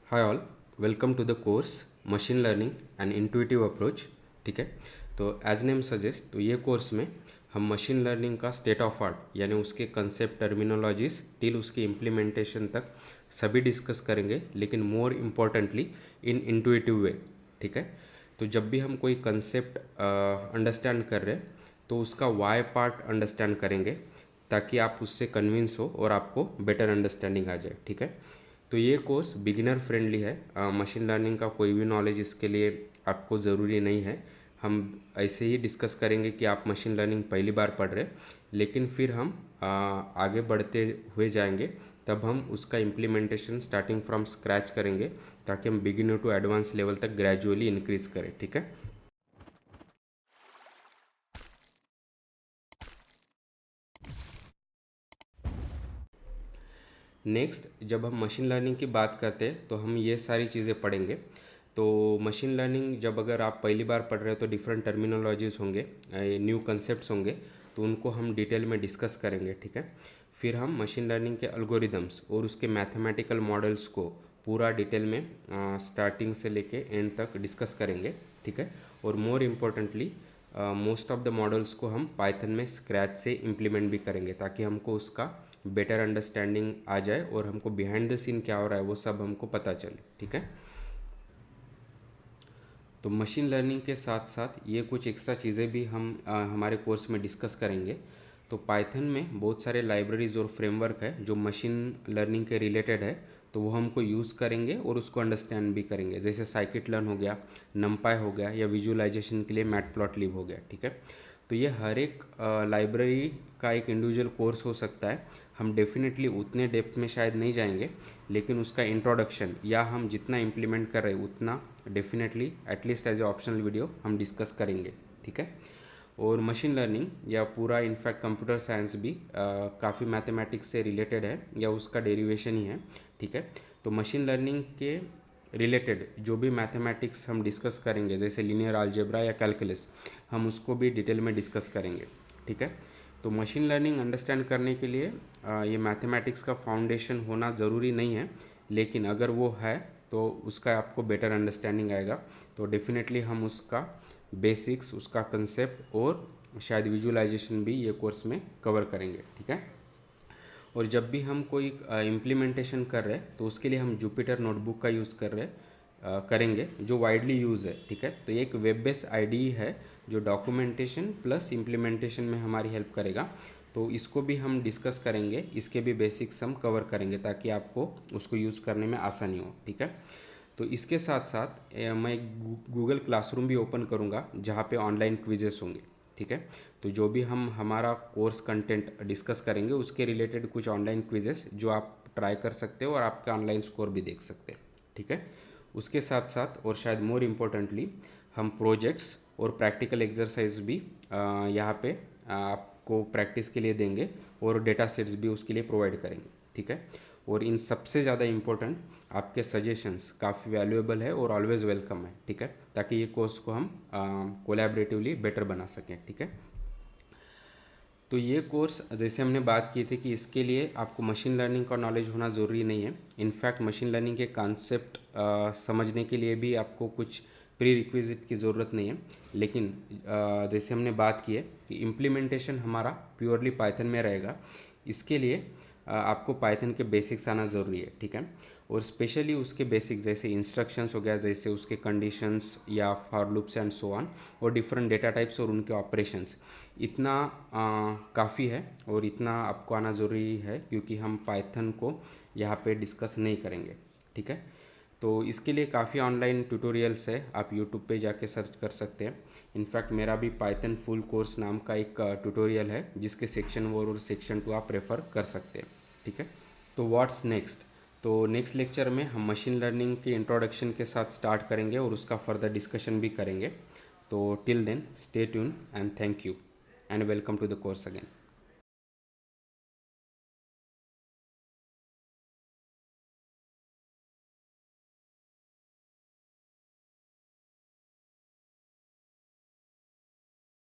Hi all, welcome to the course machine learning and intuitive approach. ठीक है, तो as name suggest, तो ये कोर्स में हम मशीन लर्निंग का स्टेट ऑफ आर्ट यानी उसके कंसेप्ट, टर्मिनोलॉजीज टिल उसके इम्प्लीमेंटेशन तक सभी डिस्कस करेंगे, लेकिन मोर इम्पॉर्टेंटली इन इंट्यूटिव वे। ठीक है, तो जब भी हम कोई कंसेप्ट अंडरस्टैंड कर रहे हैं तो उसका वाई पार्ट अंडरस्टैंड करेंगे ताकि आप उससे कन्विंस हो और आपको बेटर अंडरस्टैंडिंग आ जाए। ठीक है, तो ये कोर्स बिगिनर फ्रेंडली है। मशीन लर्निंग का कोई भी नॉलेज इसके लिए आपको ज़रूरी नहीं है। हम ऐसे ही डिस्कस करेंगे कि आप मशीन लर्निंग पहली बार पढ़ रहे, लेकिन फिर हम आगे बढ़ते हुए जाएंगे, तब हम उसका इम्प्लीमेंटेशन स्टार्टिंग फ्रॉम स्क्रैच करेंगे ताकि हम बिगिनर टू एडवांस लेवल तक ग्रेजुअली इंक्रीज करें। ठीक है, नेक्स्ट जब हम मशीन लर्निंग की बात करते हैं तो हम ये सारी चीज़ें पढ़ेंगे। तो मशीन लर्निंग जब अगर आप पहली बार पढ़ रहे हो तो डिफरेंट टर्मिनोलॉजीज होंगे, न्यू कंसेप्ट्स होंगे, तो उनको हम डिटेल में डिस्कस करेंगे। ठीक है, फिर हम मशीन लर्निंग के एल्गोरिदम्स और उसके मैथमेटिकल मॉडल्स को पूरा डिटेल में स्टार्टिंग से लेके एंड तक डिस्कस करेंगे। ठीक है, और more importantly most of the models को हम पाइथन में स्क्रैच से इम्प्लीमेंट भी करेंगे ताकि हमको उसका बेटर अंडरस्टैंडिंग आ जाए और हमको बिहाइंड द सीन क्या हो रहा है वो सब हमको पता चले। ठीक है, तो मशीन लर्निंग के साथ साथ ये कुछ एक्स्ट्रा चीज़ें भी हम हमारे कोर्स में डिस्कस करेंगे। तो पाइथन में बहुत सारे लाइब्रेरीज और फ्रेमवर्क है जो मशीन लर्निंग के रिलेटेड है, तो वो हमको यूज़ करेंगे और उसको अंडरस्टैंड भी करेंगे। जैसे साइकिट लर्न हो गया, नमपाई हो गया, या विजुअलाइजेशन के लिए मैटप्लॉटलिब हो गया। ठीक है, तो ये हर एक लाइब्रेरी का एक इंडिविजुअल कोर्स हो सकता है। हम डेफिनेटली उतने डेप्थ में शायद नहीं जाएंगे, लेकिन उसका इंट्रोडक्शन या हम जितना इम्प्लीमेंट कर रहे हैं उतना definitely at least as a optional video हम डिस्कस करेंगे। ठीक है, और मशीन लर्निंग या पूरा इनफैक्ट कंप्यूटर साइंस भी काफ़ी मैथमेटिक्स से रिलेटेड है या उसका डेरिवेशन ही है। ठीक है, तो मशीन लर्निंग के रिलेटेड जो भी मैथमेटिक्स हम डिस्कस करेंगे जैसे लीनियर अलजेब्रा या कैलकुलस, हम उसको भी डिटेल में डिस्कस करेंगे। ठीक है, तो मशीन लर्निंग अंडरस्टैंड करने के लिए ये मैथमेटिक्स का फाउंडेशन होना ज़रूरी नहीं है, लेकिन अगर वो है तो उसका आपको बेटर अंडरस्टैंडिंग आएगा। तो डेफिनेटली हम उसका बेसिक्स, उसका कंसेप्ट और शायद विजुअलाइजेशन भी ये कोर्स में कवर करेंगे। ठीक है, और जब भी हम कोई इम्प्लीमेंटेशन कर रहे हैं तो उसके लिए हम जुपिटर नोटबुक का यूज़ करेंगे जो वाइडली यूज़ है। ठीक है, तो ये एक वेब बेस्ड आईडी है जो डॉक्यूमेंटेशन प्लस इम्प्लीमेंटेशन में हमारी हेल्प करेगा। तो इसको भी हम डिस्कस करेंगे, इसके भी बेसिक्स हम कवर करेंगे ताकि आपको उसको यूज़ करने में आसानी हो। ठीक है, तो इसके साथ साथ मैं गूगल क्लासरूम भी ओपन करूँगा जहाँ पे ऑनलाइन क्विजेस होंगे। ठीक है, तो जो भी हम हमारा कोर्स कंटेंट डिस्कस करेंगे उसके रिलेटेड कुछ ऑनलाइन क्विजेस जो आप ट्राई कर सकते हो और आपका ऑनलाइन स्कोर भी देख सकते हैं। ठीक है, उसके साथ साथ और शायद मोर इम्पोर्टेंटली हम प्रोजेक्ट्स और प्रैक्टिकल एक्सरसाइज भी यहाँ पे आपको प्रैक्टिस के लिए देंगे और डेटा सेट्स भी उसके लिए प्रोवाइड करेंगे। ठीक है, और इन सबसे ज़्यादा इम्पोर्टेंट आपके सजेशंस काफ़ी वैल्यूएबल है और ऑलवेज़ वेलकम है। ठीक है, ताकि ये कोर्स को हम कोलैबोरेटिवली बेटर बना सकें। ठीक है, तो ये कोर्स जैसे हमने बात की थी कि इसके लिए आपको मशीन लर्निंग का नॉलेज होना ज़रूरी नहीं है। इनफैक्ट मशीन लर्निंग के कॉन्सेप्ट समझने के लिए भी आपको कुछ प्री रिक्विजिट की ज़रूरत नहीं है, लेकिन जैसे हमने बात की है कि इम्प्लीमेंटेशन हमारा प्योरली पाइथन में रहेगा। इसके लिए आपको पाइथन के बेसिक्स आना ज़रूरी है। ठीक है, और स्पेशली उसके बेसिक जैसे इंस्ट्रक्शंस हो गया, जैसे उसके कंडीशंस या for loops and so on, और डिफरेंट डेटा टाइप्स और उनके ऑपरेशंस, इतना काफ़ी है और इतना आपको आना ज़रूरी है क्योंकि हम पाइथन को यहाँ पे डिस्कस नहीं करेंगे। ठीक है, तो इसके लिए काफ़ी ऑनलाइन ट्यूटोरियल्स है, आप यूट्यूब पे जाके सर्च कर सकते हैं। इनफैक्ट मेरा भी पाइथन फुल कोर्स नाम का एक ट्यूटोरियल है जिसके सेक्शन 1 और सेक्शन 2 आप रेफ़र कर सकते हैं। ठीक है, तो व्हाट्स नेक्स्ट, तो नेक्स्ट लेक्चर में हम मशीन लर्निंग के इंट्रोडक्शन के साथ स्टार्ट करेंगे और उसका फर्दर डिस्कशन भी करेंगे। तो till then stay tune and thank you and welcome to the course again.